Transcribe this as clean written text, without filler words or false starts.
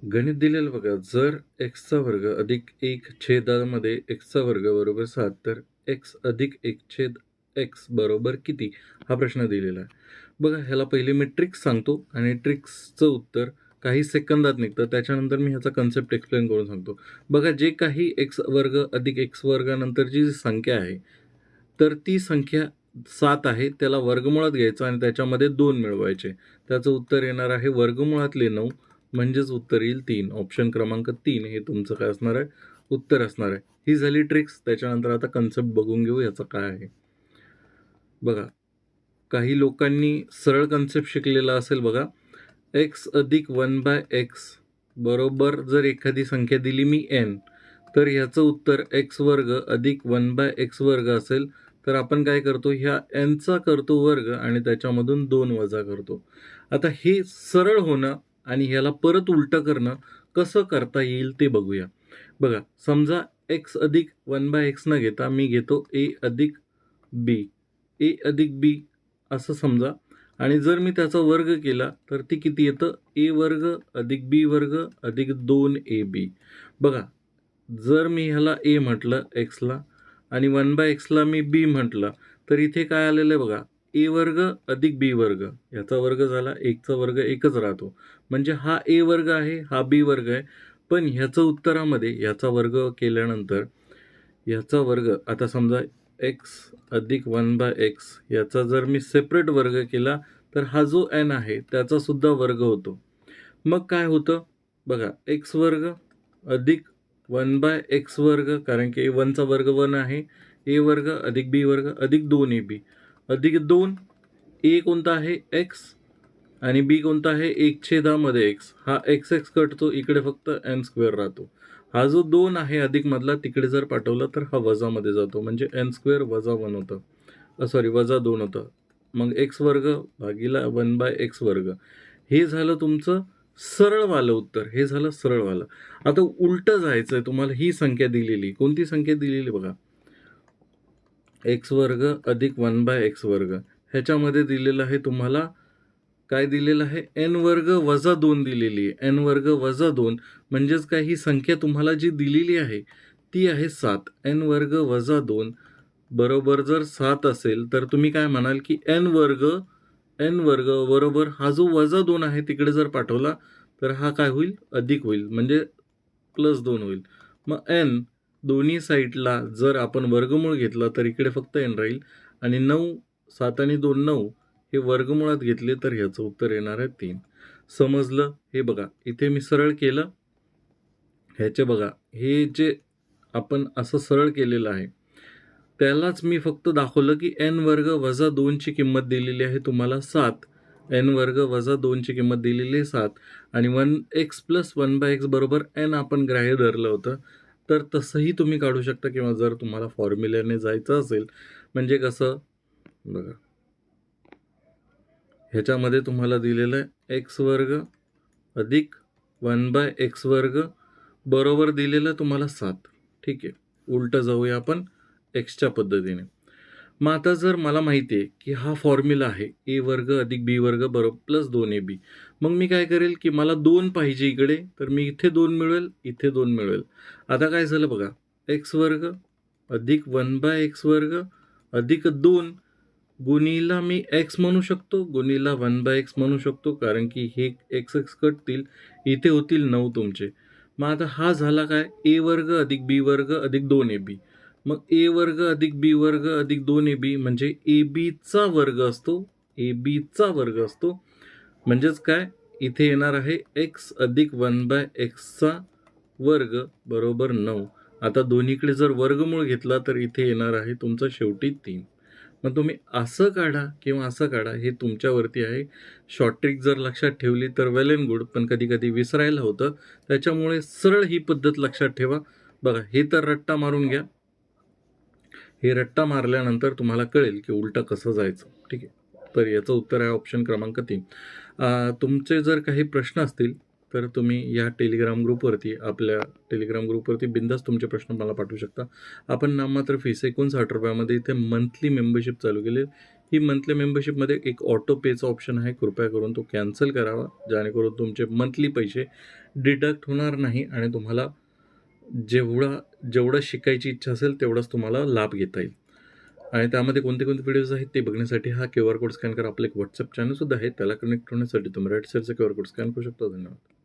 गणित दिलेलं बघा, जर एक्सचा वर्ग अधिक 1 छेदामध्ये एक्सचा वर्ग बरोबर 7 तर एक्स अधिक 1 छेद एक्स बरोबर किती? हा प्रश्न दिलेला आहे. बघा ह्याला पहिले मी ट्रिक्स सांगतो आणि ट्रिक्सचं उत्तर काही सेकंदात निघतं. त्याच्यानंतर मी ह्याचा कन्सेप्ट एक्सप्लेन करून सांगतो. बघा जे काही एक्स वर्ग अधिक एक्स वर्गानंतरची जी संख्या आहे, तर ती संख्या 7 आहे. त्याला वर्गमुळात घ्यायचं आणि त्याच्यामध्ये 2 मिळवायचे. त्याचं उत्तर येणार आहे वर्गमुळातले 9 म्हणजेच उत्तर येईल 3. ऑप्शन क्रमांक 3 हे तुमचं काय असणार आहे? उत्तर असणार आहे. ही झाली ट्रिक्स. त्याच्यानंतर आता कन्सेप्ट बघून घेऊ याचा काय आहे. बघा, काही लोकांनी सरळ कन्सेप्ट शिकलेला असेल बघा. एक्स अधिक 1/x बरोबर जर एखादी संख्या दिली मी n, तर ह्याचं उत्तर एक्स वर्ग अधिक 1/x वर्ग असेल. तर आपण काय करतो, ह्या nचा करतो वर्ग आणि त्याच्यामधून 2 वजा करतो. आता हे सरळ होणं आणि ह्याला परत उलटं करणं कसं करता येईल ते बघूया. बघा, समजा एक्स अधिक 1/x न घेता मी घेतो a अधिक b. a अधिक b असं समजा आणि जर मी त्याचा वर्ग केला तर ती किती येतं? a वर्ग अधिक b वर्ग अधिक 2ab. बघा, जर मी ह्याला a म्हटलं एक्सला आणि 1/xला मी b म्हटलं, तर इथे काय आलेलं आहे बघा, a वर्ग अधिक b वर्ग. याचा वर्ग झाला, एकचा वर्ग एकच राहतो. म्हणजे हा a वर्ग आहे, हा b वर्ग आहे. पण ह्याचं उत्तरामध्ये याचा वर्ग केल्यानंतर याचा वर्ग, आता समजा एक्स अधिक 1/x याचा जर मी सेपरेट वर्ग केला तर हा जो n आहे त्याचा सुद्धा वर्ग होतो. मग काय होतं बघा, एक्स वर्ग अधिक 1/x वर्ग, कारण की 1चा वर्ग 1 आहे, a वर्ग अधिक b वर्ग अधिक 2ab अधिक 2. a कोणता आहे? x आणि b कोणता आहे? 1/x. हा x कटतो, इकडे फक्त n स्क्वेअर राहतो. हा जो 2 आहे अधिक मधला तिकडे जर पाठवला तर हा वजामध्ये जातो, म्हणजे n स्क्वेअर वजा 1 होतं. वजा 2 होतं. मग x वर्ग भागीला 1/x वर्ग. हे झालं तुमचं सरळवालं उत्तर. हे झालं सरळवालं. आता उलटं जायचंय तुम्हाला. ही संख्या दिलेली. कोणती संख्या दिलेली बघा. एक्स वर्ग अधिक 1/x वर्ग. ह्याच्यामध्ये दिलेलं आहे तुम्हाला, काय दिलेलं आहे? n वर्ग वजा 2 दिलेली आहे. n वर्ग वजा 2 म्हणजेच काय, ही संख्या तुम्हाला जी दिलेली आहे ती आहे 7. n वर्ग वजा 2 बरोबर जर 7 असेल तर तुम्ही काय म्हणाल की n वर्ग बरोबर हा जो वजा 2 आहे तिकडे जर पाठवला तर हा काय होईल? अधिक होईल, म्हणजे +2 होईल. मग n दोन्ही साईडला जर आपण वर्गमूळ घेतला तर इकडे फक्त n राहील आणि 9, 7 आणि 2 9 हे वर्गमुळात घेतले तर ह्याचं उत्तर येणार आहे 3. समजलं? हे बघा, इथे मी सरळ केलं. ह्याचे बघा, हे जे आपण असं सरळ केलेलं आहे त्यालाच मी फक्त दाखवलं की n वर्ग वजा 2 ची किंमत दिलेली आहे तुम्हाला 7. n वर्ग वजा 2 ची किंमत दिलेली आहे 7 आणि 1x प्लस 1/x बरोबर n आपण ग्राह्य धरलं होतं. तर तसंही तुम्ही काढू शकता किंवा जर तुम्हाला फॉर्म्युल्याने जायचं असेल, म्हणजे कसं बघा, ह्याच्यामध्ये तुम्हाला दिलेलं आहे एक्स वर्ग अधिक 1/x वर्ग बरोबर दिलेलं तुम्हाला 7. ठीक आहे, उलटं जाऊया आपण एक्सच्या पद्धतीने. मग आता जर मला माहिती आहे की हा फॉर्म्युला आहे a वर्ग अधिक b वर्ग बरोबर प्लस 2ab. मग मी काय करेल की मला 2 पाहिजे इकडे, तर मी इथे 2 मिळवेल, इथे 2 मिळवेल. आता काय झालं बघा, एक्स वर्ग अधिक 1/x वर्ग अधिक 2 गुणीला मी x म्हणू शकतो, गुणीला 1/x म्हणू शकतो, कारण की हे x कटतील, इथे होतील 9 तुमचे. मग आता हा झाला काय, a वर्ग अधिक b वर्ग अधिक 2ab. मग a वर्ग अधिक b वर्ग अधिक 2ab म्हणजे abचा वर्ग असतो, abचा वर्ग असतो. म्हणजेच काय, इथे येणार आहे x अधिक 1/xचा वर्ग बरोबर 9. आता दोन्हीकडे जर वर्गमूळ घेतला तर इथे येणार आहे तुमचा शेवटी 3. मग तुम्ही असं काढा किंवा असं काढा, हे तुमच्यावरती आहे. शॉर्ट ट्रिक जर लक्षात ठेवली तर वेल एंड गुड, पण कधी कधी विसरायला होतं. त्याच्यामुळे सरळ ही पद्धत लक्षात ठेवा. बघा, हे तर रट्टा मारून घ्या. हे रट्टा मारल्यानंतर तुम्हाला कळेल की उलटा कसं जायचं. ठीक आहे, तर याचं उत्तर आहे ऑप्शन क्रमांक 3. तुमचे जर काही प्रश्न असतील तर तुम्ही या टेलिग्राम ग्रुपवरती, आपल्या टेलिग्राम ग्रुपवरती बिंदास तुमचे प्रश्न मला पाठवू शकता. आपण नाममात्र फीस ₹59 इथे मंथली मेंबरशिप चालू केली. ही मंथली मेंबरशिपमध्ये एक ऑटो पेचा ऑप्शन आहे, कृपया करून तो कॅन्सल करावा, जेणेकरून तुमचे मंथली पैसे डिडक्ट होणार नाही आणि तुम्हाला जेवढं शिकायची इच्छा असेल तेवढाच तुम्हाला लाभ घेता येईल. आणि त्यामध्ये कोणते व्हिडिओज आहेत ते बघण्यासाठी हा QR कोड स्कॅन करा. आपलं एक WhatsApp चॅनलसुद्धा आहे, त्याला कनेक्ट होण्यासाठी तुम्ही राईट साईडचा QR कोड स्कॅन करू शकता. धन्यवाद.